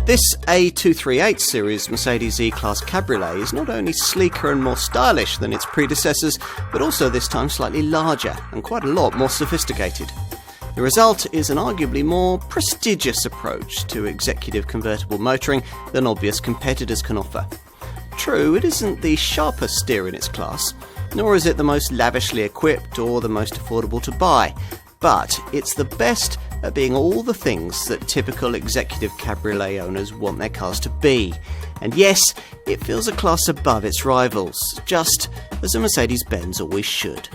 This A238 series Mercedes E-Class Cabriolet is not only sleeker and more stylish than its predecessors, but also this time slightly larger and quite a lot more sophisticated. The result is an arguably more prestigious approach to executive convertible motoring than obvious competitors can offer. True, it isn't the sharpest steer in its class, nor is it the most lavishly equipped or the most affordable to buy, but it's the best at being all the things that typical executive cabriolet owners want their cars to be. And yes, it feels a class above its rivals, just as a Mercedes-Benz always should.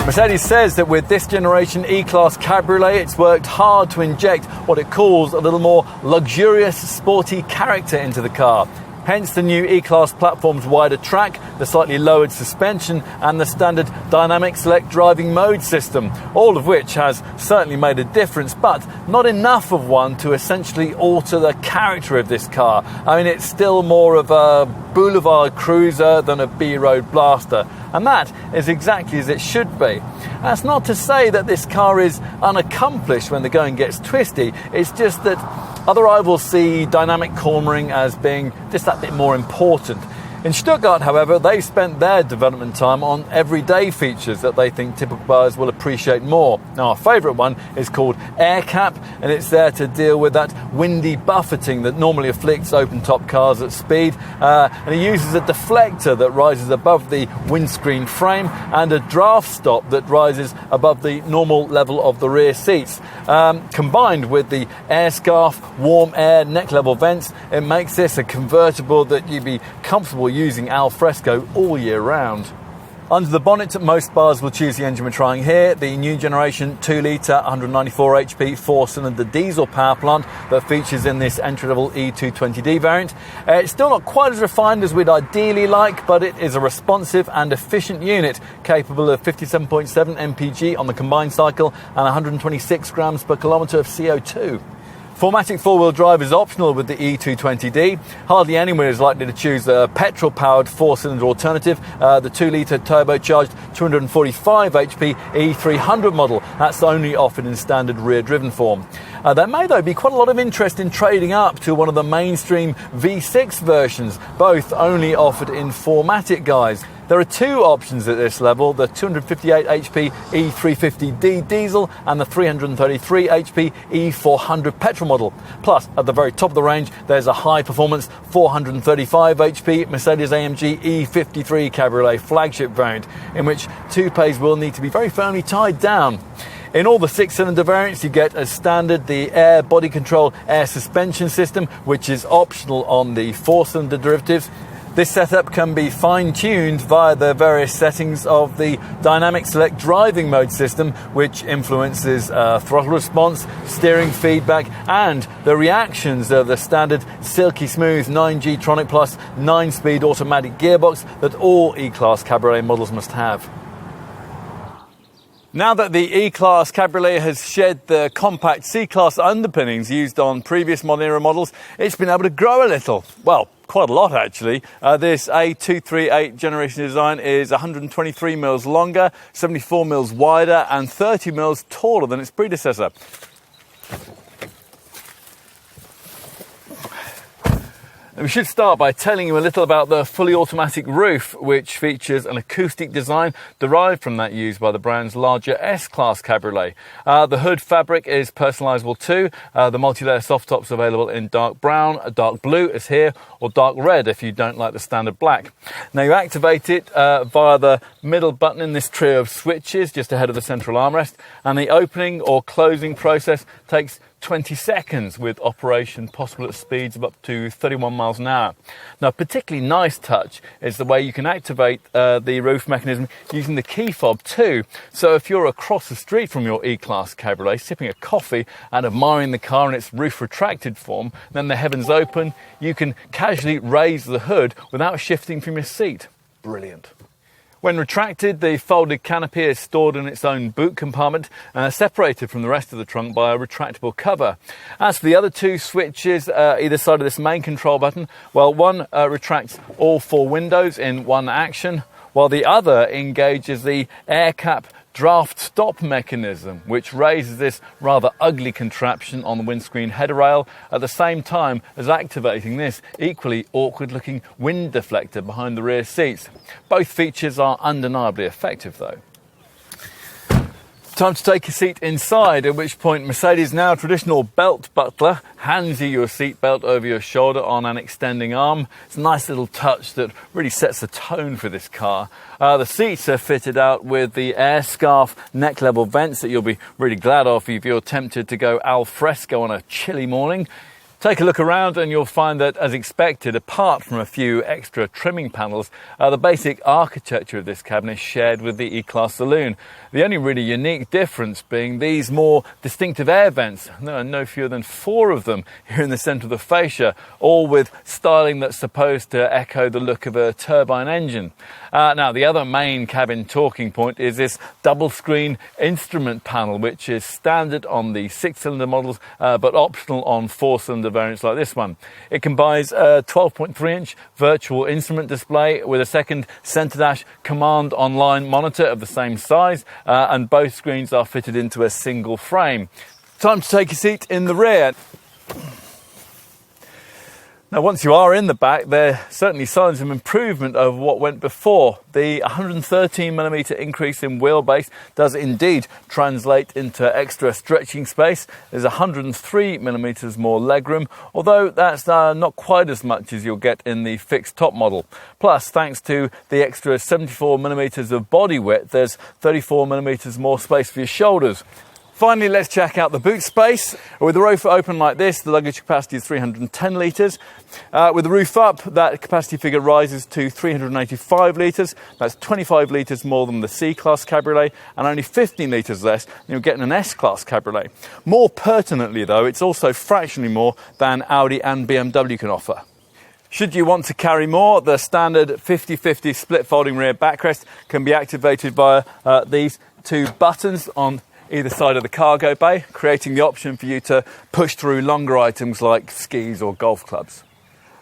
Mercedes says that with this generation E-Class Cabriolet, it's worked hard to inject what it calls a little more luxurious, sporty character into the car. Hence the new E-Class platform's wider track, the slightly lowered suspension and the standard dynamic select driving mode system, all of which has certainly made a difference, but not enough of one to essentially alter the character of this car. I mean, it's still more of a boulevard cruiser than a B-road blaster, and that is exactly as it should be. That's not to say that this car is unaccomplished when the going gets twisty, it's just that other rivals see dynamic cornering as being just that bit more important. In Stuttgart, however, they've spent their development time on everyday features that they think typical buyers will appreciate more. Now, our favourite one is called Air Cap, and it's there to deal with that windy buffeting that normally afflicts open-top cars at speed. And it uses a deflector that rises above the windscreen frame and a draft stop that rises above the normal level of the rear seats. Combined with the air scarf, warm air, neck-level vents, it makes this a convertible that you'd be comfortable using al fresco all year round. Under the bonnet, most buyers will choose the engine we're trying here, the new generation 2-litre 194 HP 4-cylinder diesel power plant that features in this entry-level E220D variant. It's still not quite as refined as we'd ideally like, but it is a responsive and efficient unit capable of 57.7 mpg on the combined cycle and 126 grams per kilometre of CO2. 4MATIC four-wheel drive is optional with the E220D. Hardly anyone is likely to choose the petrol-powered 4-cylinder alternative, the 2-litre turbocharged 245 HP E300 model. That's only offered in standard rear-driven form. There may, though, be quite a lot of interest in trading up to one of the mainstream V6 versions, both only offered in 4MATIC guise. There are two options at this level, the 258 HP E350D diesel and the 333 HP E400 petrol model. Plus, at the very top of the range, there's a high-performance 435 HP Mercedes-AMG E53 Cabriolet flagship variant, in which toupees will need to be very firmly tied down. In all the 6-cylinder variants, you get as standard the air body control air suspension system, which is optional on the 4-cylinder derivatives. This setup can be fine-tuned via the various settings of the dynamic select driving mode system, which influences throttle response, steering feedback, and the reactions of the standard silky smooth 9G Tronic Plus 9-speed automatic gearbox that all E-Class Cabriolet models must have. Now that the E-Class Cabriolet has shed the compact C-Class underpinnings used on previous modern era models, it's been able to grow a little. Well, quite a lot actually. This A238 generation design is 123 mils longer, 74 mils wider and 30 mils taller than its predecessor. We should start by telling you a little about the fully automatic roof, which features an acoustic design derived from that used by the brand's larger S-Class Cabriolet. The hood fabric is personalisable too. The multi-layer soft top's available in dark brown, dark blue as here, or dark red if you don't like the standard black. Now you activate it via the middle button in this trio of switches just ahead of the central armrest, and the opening or closing process takes 20 seconds with operation possible at speeds of up to 31 miles an hour. Now, a particularly nice touch is the way you can activate the roof mechanism using the key fob too. So if you're across the street from your E-Class Cabriolet, sipping a coffee and admiring the car in its roof retracted form, then the heavens open, you can casually raise the hood without shifting from your seat. Brilliant. When retracted, the folded canopy is stored in its own boot compartment and separated from the rest of the trunk by a retractable cover. As for the other two switches either side of this main control button, well, one retracts all four windows in one action, while the other engages the air cap draft stop mechanism, which raises this rather ugly contraption on the windscreen header rail at the same time as activating this equally awkward looking wind deflector behind the rear seats. Both features are undeniably effective though. Time to take a seat inside, at which point Mercedes' now traditional belt buckler hands you your seat belt over your shoulder on an extending arm. It's a nice little touch that really sets the tone for this car. The seats are fitted out with the air scarf neck level vents that you'll be really glad of if you're tempted to go al fresco on a chilly morning. Take a look around and you'll find that, as expected, apart from a few extra trimming panels, the basic architecture of this cabin is shared with the E-Class saloon. The only really unique difference being these more distinctive air vents. There are no fewer than 4 of them here in the centre of the fascia, all with styling that's supposed to echo the look of a turbine engine. Now, the other main cabin talking point is this double-screen instrument panel, which is standard on the 6-cylinder models, but optional on 4-cylinder variants like this one. It combines a 12.3-inch virtual instrument display with a second centre dash command online monitor of the same size, and both screens are fitted into a single frame. Time to take a seat in the rear. Now, once you are in the back, there are certainly signs of improvement over what went before. The 113mm increase in wheelbase does indeed translate into extra stretching space. There's 103mm more legroom, although that's not quite as much as you'll get in the fixed top model. Plus, thanks to the extra 74mm of body width, there's 34mm more space for your shoulders. Finally, let's check out the boot space. With the roof open like this, the luggage capacity is 310 litres. With the roof up, that capacity figure rises to 385 litres. That's 25 litres more than the C-Class Cabriolet and only 15 litres less than you'll get in an S-Class Cabriolet. More pertinently, though, it's also fractionally more than Audi and BMW can offer. Should you want to carry more, the standard 50-50 split folding rear backrest can be activated via these 2 buttons on either side of the cargo bay, creating the option for you to push through longer items like skis or golf clubs.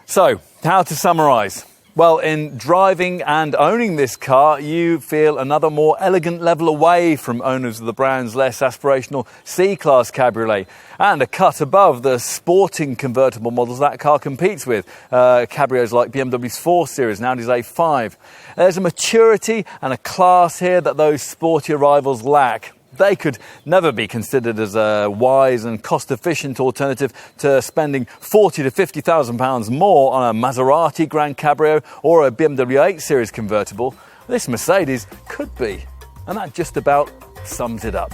So, how to summarise? Well, in driving and owning this car, you feel another more elegant level away from owners of the brand's less aspirational C-Class Cabriolet, and a cut above the sporting convertible models that car competes with, cabrios like BMW's 4 Series and Audi's A5. There's a maturity and a class here that those sportier rivals lack. They could never be considered as a wise and cost-efficient alternative to spending £40,000 to £50,000 more on a Maserati Grand Cabrio or a BMW 8 Series convertible. This Mercedes could be, and that just about sums it up.